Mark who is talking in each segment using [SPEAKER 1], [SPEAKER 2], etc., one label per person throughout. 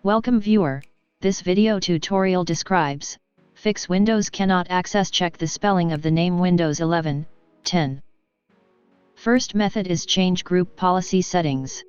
[SPEAKER 1] Welcome viewer, this video tutorial describes, fix Windows cannot access. Check the spelling of the name Windows 11, 10. First method is change group policy settings.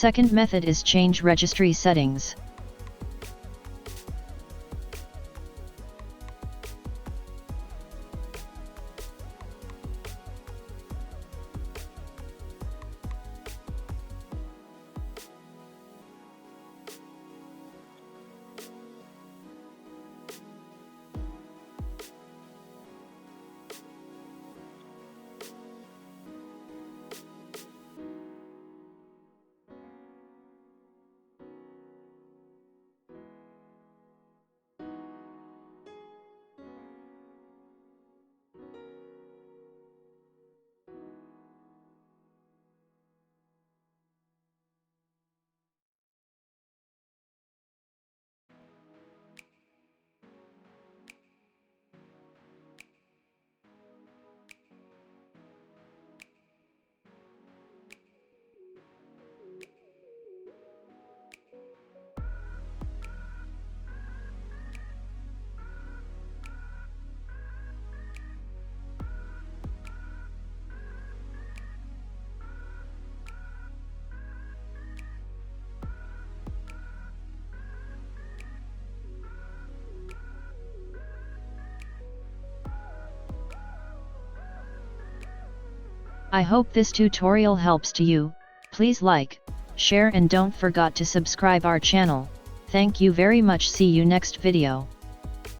[SPEAKER 1] Second method is change registry settings. I hope this tutorial helps to you. Please like, share and don't forget to subscribe our channel. Thank you very much. See you next video.